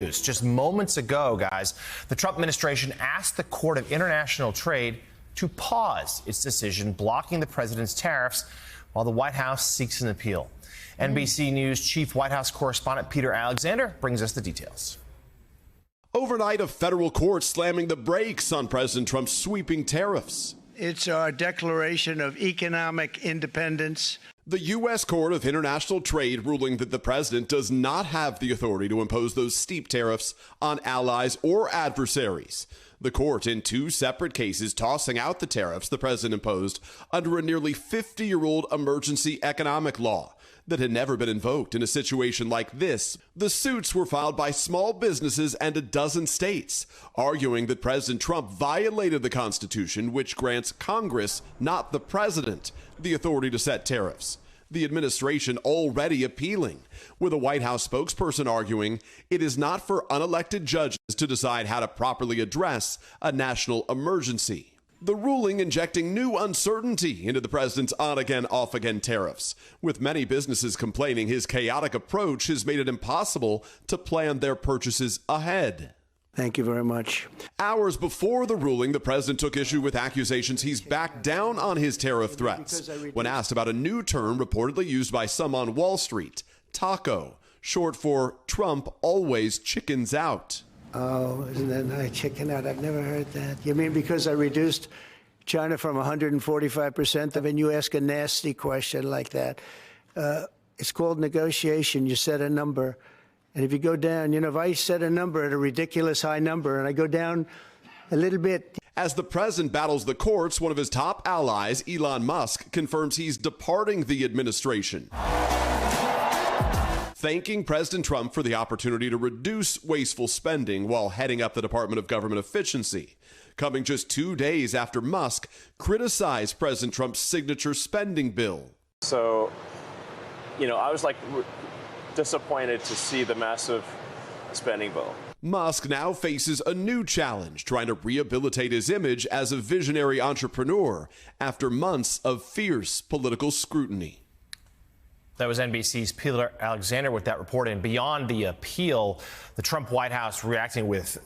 Just moments ago, guys, the Trump administration asked the Court of International Trade to pause its decision blocking the president's tariffs while the White House seeks an appeal. NBC News chief White House correspondent Peter Alexander brings us the details. Overnight, a federal court slamming the brakes on President Trump's sweeping tariffs. It's our declaration of economic independence. The U.S. Court of International Trade ruling that the president does not have the authority to impose those steep tariffs on allies or adversaries. The court, in two separate cases, tossing out the tariffs the president imposed under a nearly 50-year-old emergency economic law that had never been invoked in a situation like this. The suits were filed by small businesses and a dozen states, arguing that President Trump violated the Constitution, which grants Congress, not the president, the authority to set tariffs. The administration already appealing, with a White House spokesperson arguing it is not for unelected judges to decide how to properly address a national emergency. The ruling injecting new uncertainty into the president's on-again, off-again tariffs, with many businesses complaining his chaotic approach has made it impossible to plan their purchases ahead. Thank you very much. Hours before the ruling, the president took issue with accusations he's backed down on his tariff threats when asked about a new term reportedly used by some on Wall Street, taco, short for Trump always chickens out. Oh, isn't that nice? Chicken out. I've never heard that. You mean because I reduced China from 145%? When you ask a nasty question like that, it's called negotiation. You set a number. And if you go down, if I set a number at a ridiculous high number and I go down a little bit. As the president battles the courts, one of his top allies, Elon Musk, confirms he's departing the administration, thanking President Trump for the opportunity to reduce wasteful spending while heading up the Department of Government Efficiency, coming just 2 days after Musk criticized President Trump's signature spending bill. So, I was disappointed to see the massive spending bill. Musk now faces a new challenge, trying to rehabilitate his image as a visionary entrepreneur after months of fierce political scrutiny. That was NBC's Peter Alexander with that report. And beyond the appeal, the Trump White House reacting with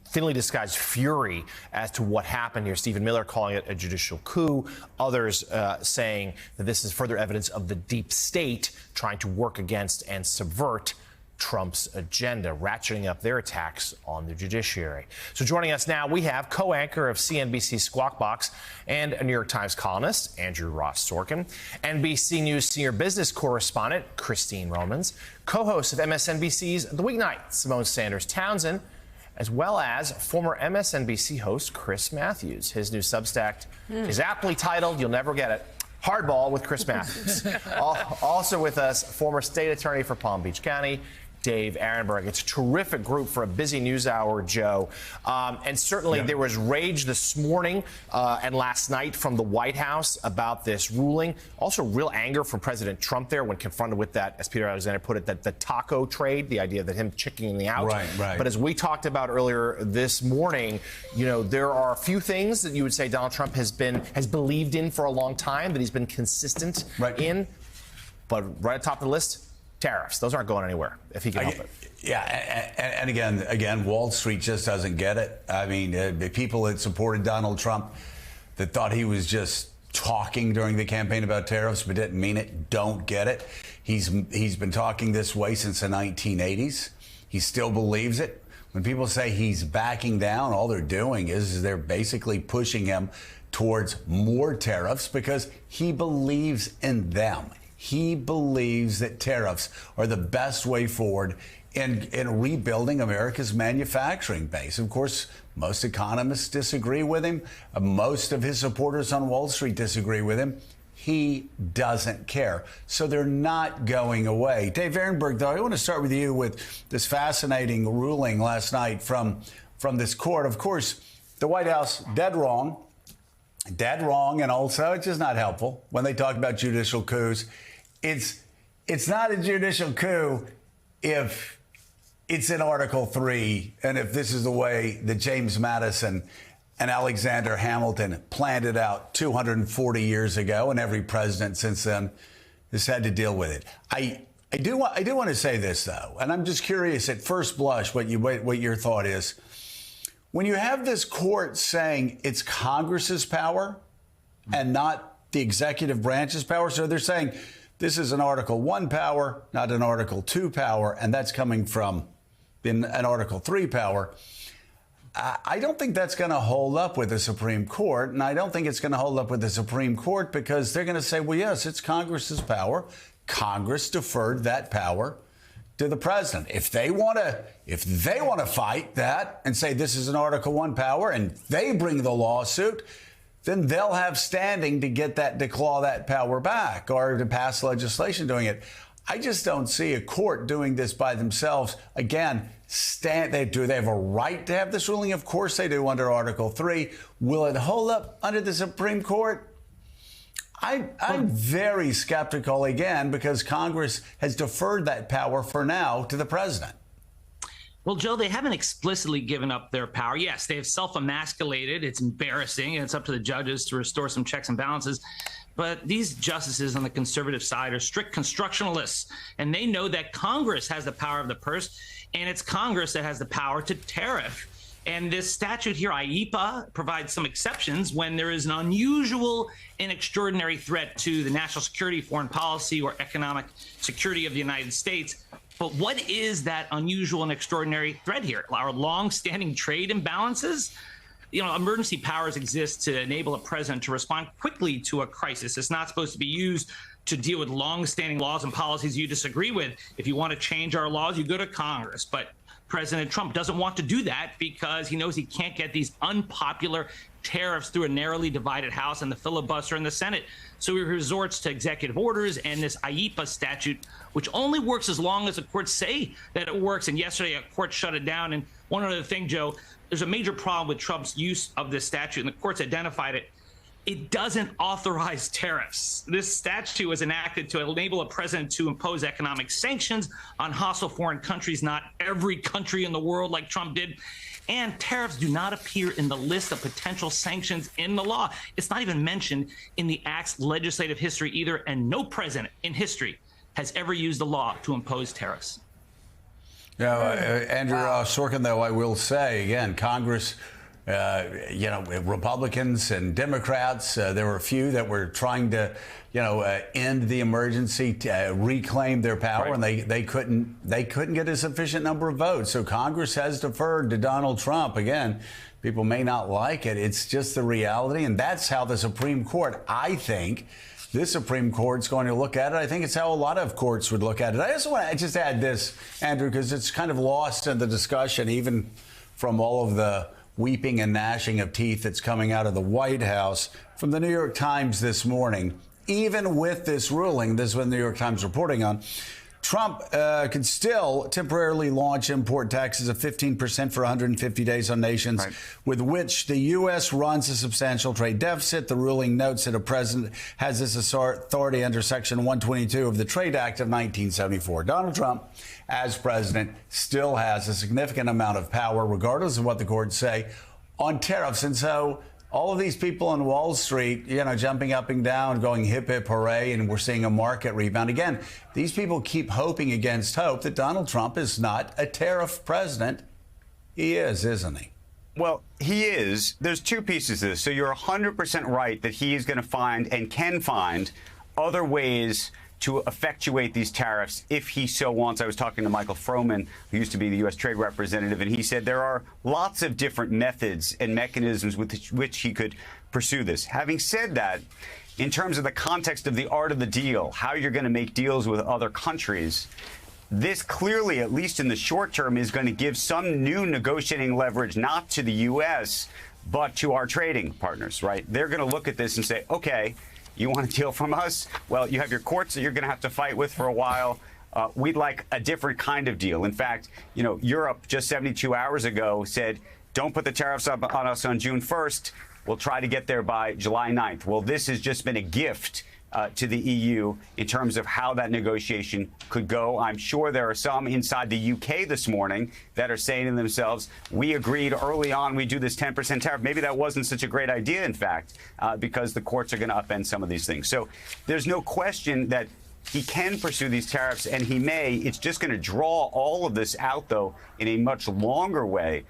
thinly disguised fury as to what happened here. Stephen Miller calling it a judicial coup. Others saying that this is further evidence of the deep state trying to work against and subvert Trump's agenda, ratcheting up their attacks on the judiciary. So joining us now, we have co-anchor of CNBC's Squawk Box and a New York Times columnist, Andrew Ross Sorkin, NBC News senior business correspondent, Christine Romans, co-host of MSNBC's The Weeknight, Simone Sanders Townsend, as well as former MSNBC host Chris Matthews. His new Substack is aptly titled, you'll never get it, Hardball with Chris Matthews. Also with us, former state attorney for Palm Beach County, Dave Aronberg. It's a terrific group for a busy news hour, Joe. And certainly there was rage this morning and last night from the White House about this ruling. Also real anger from President Trump there when confronted with that, as Peter Alexander put it, that the taco trade, the idea that him chickening out. Right. But as we talked about earlier this morning, there are a few things that you would say Donald Trump has believed in for a long time, that he's been consistent in. But right at the top of the list, tariffs. Those aren't going anywhere if he can help it. Yeah, and again, Wall Street just doesn't get it. I mean, the people that supported Donald Trump that thought he was just talking during the campaign about tariffs but didn't mean it don't get it. He's been talking this way since the 1980s. He still believes it. When people say he's backing down, all they're doing is they're basically pushing him towards more tariffs because he believes in them. He believes that tariffs are the best way forward in rebuilding America's manufacturing base. Of course, most economists disagree with him. Most of his supporters on Wall Street disagree with him. He doesn't care. So they're not going away. Dave Aronberg, though, I want to start with you with this fascinating ruling last night from this court. Of course, the White House, dead wrong, and also it's just not helpful when they talk about judicial coups. It's not a judicial coup if it's in Article 3 and if this is the way that James Madison and Alexander Hamilton planned it out 240 years ago, and every president since then has had to deal with it. I do want to say this, though, and I'm just curious at first blush what your thought is. When you have this court saying it's Congress's power and not the executive branch's power, so they're saying this is an Article 1 power, not an Article 2 power, and that's coming from an Article 3 power. I don't think that's going to hold up with the Supreme Court, and I don't think it's going to hold up with the Supreme Court because they're going to say, well, yes, it's Congress's power. Congress deferred that power to the president. If they want to fight that and say this is an Article 1 power and they bring the lawsuit, then they'll have standing to claw that power back or to pass legislation doing it. I just don't see a court doing this by themselves. Again, do they have a right to have this ruling? Of course they do under Article 3. Will it hold up under the Supreme Court? I'm very skeptical, again, because Congress has deferred that power for now to the president. Well, Joe, they haven't explicitly given up their power. Yes, they have self-emasculated. It's embarrassing, and it's up to the judges to restore some checks and balances. But these justices on the conservative side are strict constructionalists, and they know that Congress has the power of the purse, and it's Congress that has the power to tariff. And this statute here, IEEPA, provides some exceptions when there is an unusual and extraordinary threat to the national security, foreign policy, or economic security of the United States. But what is that unusual and extraordinary threat here? Our long-standing trade imbalances? You know, emergency powers exist to enable a president to respond quickly to a crisis. It's not supposed to be used to deal with long-standing laws and policies you disagree with. If you want to change our laws, you go to Congress. But President Trump doesn't want to do that because he knows he can't get these unpopular tariffs through a narrowly divided House and the filibuster in the Senate. So he resorts to executive orders and this IEEPA statute, which only works as long as the courts say that it works. And yesterday, a court shut it down. And one other thing, Joe, there's a major problem with Trump's use of this statute, and the courts identified it. It doesn't authorize tariffs. This statute was enacted to enable a president to impose economic sanctions on hostile foreign countries, not every country in the world like Trump did. And tariffs do not appear in the list of potential sanctions in the law. It's not even mentioned in the act's legislative history either, and no president in history has ever used the law to impose tariffs. Now, Andrew Sorkin, though, I will say, again, Congress, Republicans and Democrats, there were a few that were trying to, end the emergency, reclaim their power, right. And they couldn't get a sufficient number of votes. So Congress has deferred to Donald Trump. Again, people may not like it. It's just the reality, and that's how the Supreme Court, I think, this Supreme Court's going to look at it. I think it's how a lot of courts would look at it. I just want to add this, Andrew, because it's kind of lost in the discussion, even from all of the weeping and gnashing of teeth that's coming out of the White House. From the New York Times this morning, even with this ruling, this is what the New York Times reporting on, Trump could still temporarily launch import taxes of 15% for 150 days on nations right. with which the U.S. runs a substantial trade deficit. The ruling notes that a president has this authority under Section 122 of the Trade Act of 1974. Donald Trump, as president, still has a significant amount of power, regardless of what the courts say, on tariffs. And so all of these people on Wall Street, jumping up and down, going hip, hip, hooray, and we're seeing a market rebound. Again, these people keep hoping against hope that Donald Trump is not a tariff president. He is, isn't he? Well, he is. There's two pieces to this. So you're 100% right that he is going to find and can find other ways to effectuate these tariffs if he so wants. I was talking to Michael Froman, who used to be the U.S. Trade Representative, and he said there are lots of different methods and mechanisms with which he could pursue this. Having said that, in terms of the context of the art of the deal, how you're going to make deals with other countries, this clearly, at least in the short term, is going to give some new negotiating leverage, not to the U.S., but to our trading partners, right? They're going to look at this and say, okay, you want a deal from us? Well, you have your courts that you're going to have to fight with for a while. We'd like a different kind of deal. In fact, Europe just 72 hours ago said, don't put the tariffs up on us on June 1st. We'll try to get there by July 9th. Well, this has just been a gift to the EU in terms of how that negotiation could go. I'm sure there are some inside the UK this morning that are saying to themselves, we agreed early on we do this 10% tariff. Maybe that wasn't such a great idea, in fact, because the courts are going to upend some of these things. So there's no question that He can pursue these tariffs, and he may. It's just going to draw all of this out, though, in a much longer way,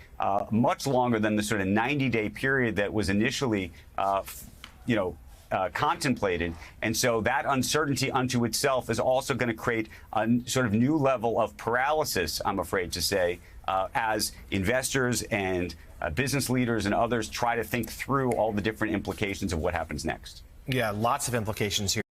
much longer than the sort of 90-day period that was initially, contemplated. And so that uncertainty unto itself is also going to create a sort of new level of paralysis, I'm afraid to say, as investors and business leaders and others try to think through all the different implications of what happens next. Yeah, lots of implications here.